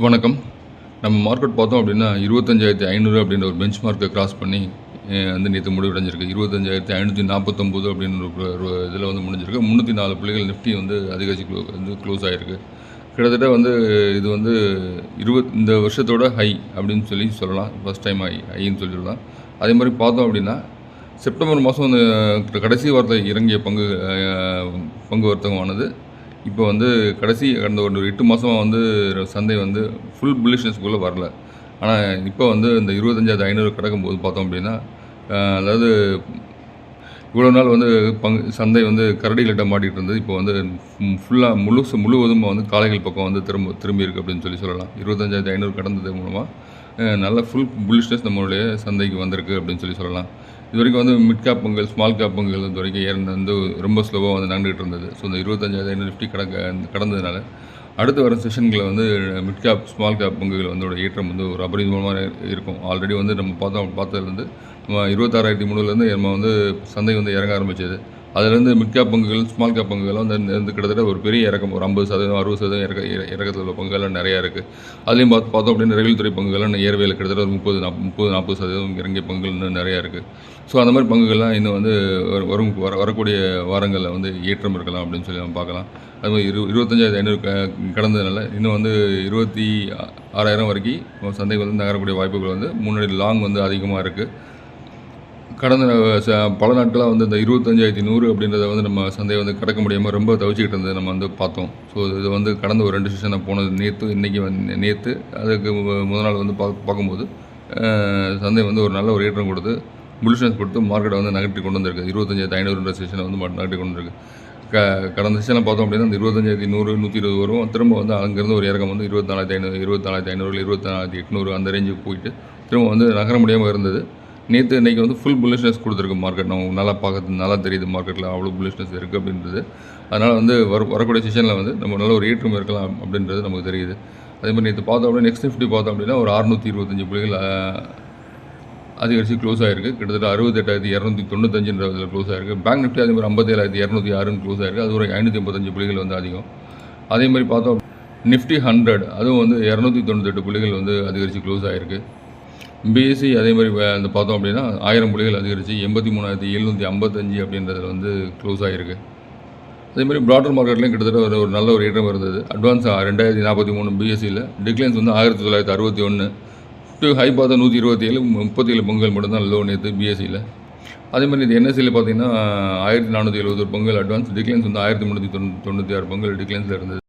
வணக்கம். நம்ம மார்க்கெட் பார்த்தோம் அப்படின்னா 25,500 அப்படின்ற ஒரு பெஞ்ச் மார்க்கை கிராஸ் பண்ணி வந்து நேற்று முடிவடைஞ்சிருக்கு. 25,549 அப்படின்னு ஒரு இதில் வந்து முடிஞ்சிருக்கு. 304 புள்ளிகள் நிஃப்டி வந்து அதிகரிச்சு க்ளோஸ் ஆகிருக்கு. கிட்டத்தட்ட வந்து இது வந்து இந்த வருஷத்தோட ஹை அப்படின்னு சொல்லலாம். ஃபஸ்ட் டைம் ஹைன்னு சொல்லலாம். அதே மாதிரி பார்த்தோம் அப்படின்னா செப்டம்பர் மாதம் வந்து கடைசி வாரத்தில் இறங்கிய பங்கு வர்த்தகமானது இப்போ வந்து கடந்த ஒரு 8 மாதமாக வந்து சந்தை வந்து ஃபுல் புல்லிஷ்னஸ்க்குள்ளே வரல. ஆனால் இப்போ வந்து இந்த 25,500 கடக்கும்போது பார்த்தோம் அப்படின்னா அதாவது இவ்வளோ நாள் வந்து சந்தை வந்து கரடிகளிட்ட மாட்டிகிட்டு இருந்தது. இப்போ வந்து ஃபுல்லாக முழுவதும் வந்து காளைகள் பக்கம் வந்து திரும்பி இருக்குது அப்படின்னு சொல்லலாம். 25,500 கடந்தது மூலமாக நல்ல ஃபுல் புல்லிஷ்னஸ் நம்மளுடைய சந்தைக்கு வந்திருக்கு அப்படின்னு சொல்லலாம். இது வரைக்கும் வந்து மிட் கேப் பங்குகள், ஸ்மால் கேப் பங்குகள் இது வரைக்கும் வந்து ரொம்ப ஸ்லோவாக வந்து நடந்துகிட்டு இருந்தது. ஸோ இந்த 25,500 நிஃப்டி கடந்ததுனால அடுத்து வர செஷன்களில் வந்து மிட் கேப், ஸ்மால் கேப் பங்குகள் வந்து ஏற்றம் வந்து ஒரு அபரிதமான இருக்கும். ஆல்ரெடி வந்து நம்ம பார்த்ததுலேருந்து நம்ம 26,300 நம்ம வந்து சந்தை வந்து இறங்க ஆரம்பிச்சது. அதுலேருந்து மிட் கேப் பங்குகள், ஸ்மால் கேப் பங்குகள் வந்து கிட்டத்தட்ட ஒரு பெரிய இறக்கம், ஒரு 50%, 60% இறக்கத்தில் உள்ள பங்குகள்லாம் நிறையா இருக்குது. அதுலேயும் பார்த்தோம் அப்படின்னா ரயில் துறை பங்குகள்லாம் ஏர்வேல கிட்டத்தட்ட ஒரு 30-40% இறங்கிய பங்குகள் இன்னும் நிறையா இருக்குது. ஸோ அந்த மாதிரி பங்குகள்லாம் இன்னும் வந்து வரக்கூடிய வாரங்களில் வந்து ஏற்றம் இருக்கலாம் அப்படின்னு சொல்லி நம்ம பார்க்கலாம். அது மாதிரி 25,500 கடந்ததுனால இன்னும் வந்து 26,000 வரைக்கும் சந்தை வந்து நகரக்கூடிய வாய்ப்புகள் வந்து முன்னாடி லாங் வந்து அதிகமாக இருக்குது. கடந்த பல நாட்களாக வந்து இந்த 25,100 அப்படின்றத வந்து நம்ம சந்தையை வந்து கடக்க முடியாமல் ரொம்ப தவிச்சிக்கிட்டு இருந்தது நம்ம வந்து பார்த்தோம். ஸோ இது வந்து கடந்த ஒரு 2 செஷனாக போனது இன்றைக்கி நேற்று அதுக்கு முதல் நாள் வந்து பார்க்கும்போது சந்தை வந்து ஒரு நல்ல ஒரு ஏற்றம் கொடுத்து புல்லிஷ்னஸ் கொடுத்து மார்க்கெட்டை வந்து நகர்த்தி கொண்டு வந்திருக்கு. 25,500 செஷனை வந்து நகர்த்தி கொண்டு வந்திருக்கு. கடந்த செஷனில் பார்த்தோம் அப்படின்னா இந்த 25,100, 120 வரும். திரும்ப வந்து அங்கேருந்து ஒரு இறக்கம் வந்து 24,500, 24,800 அந்த ரேஞ்சுக்கு போயிட்டு திரும்ப வந்து நகர முடியாமல் இருந்தது. இன்றைக்கி வந்து ஃபுல் புல்லிஷ்னஸ் கொடுத்துருக்கு மார்க்கெட். நம்ம நல்லா தெரியுது மார்க்கெட்டில் அவ்வளோ புல்லிஷ்னஸ் இருக்குது அப்படின்றது. அதனால் வந்து வரக்கூடிய செஷனில் வந்து நம்ம நல்ல ஒரு ஏற்றம் இருக்கலாம் அப்படின்றது நமக்கு தெரியுது. அதே மாதிரி நேற்று பார்த்தோம் அப்படின்னா நெக்ஸ்ட் நிஃப்டி பார்த்தோம் அப்படின்னா ஒரு 625 புள்ளிகள் அதிகரித்து க்ளோஸ் ஆகிருக்கு. கிட்டத்தட்ட 68,295 க்ளோஸ் ஆகிருக்கு. பேங்க் நிஃப்டி அதே மாதிரி 57,206 க்ளோஸ் ஆகிருக்கு. அது ஒரு 585 புள்ளிகள் வந்து அதிகம். அதே மாதிரி பார்த்தோம் நிஃப்டி 100 அதுவும் வந்து 298 புள்ளிகள் வந்து அதிகரித்து க்ளோஸ் ஆகிருக்கு. பிஎஸ்சி அதே மாதிரி அந்த பார்த்தோம் அப்படின்னா 1000 புள்ளிகள் அதிகரித்து 83,755 அப்படின்றதில் வந்து க்ளோஸ் ஆகிருக்கு. அதே மாதிரி ப்ராடர் மார்க்கெட்லேயும் கிட்டத்தட்ட ஒரு நல்ல ஒரு ஏற்றம் இருந்தது. அட்வான்ஸ் 2043 பிஎஸ்சியில், டிக்ளைன்ஸ் வந்து 1961, ஹை பார்த்தா 127, 37 பங்குகள் மட்டும்தான் லோ நேற்று பிஎஸ்சியில். அதே மாதிரி இது என்எஸ்சியில் பார்த்தீங்கன்னா 1471 பங்குகள் அட்வான்ஸ், டிக்ளைன்ஸ் வந்து 1396 பங்குகள் டிக்ளைன்ஸில் இருந்தது.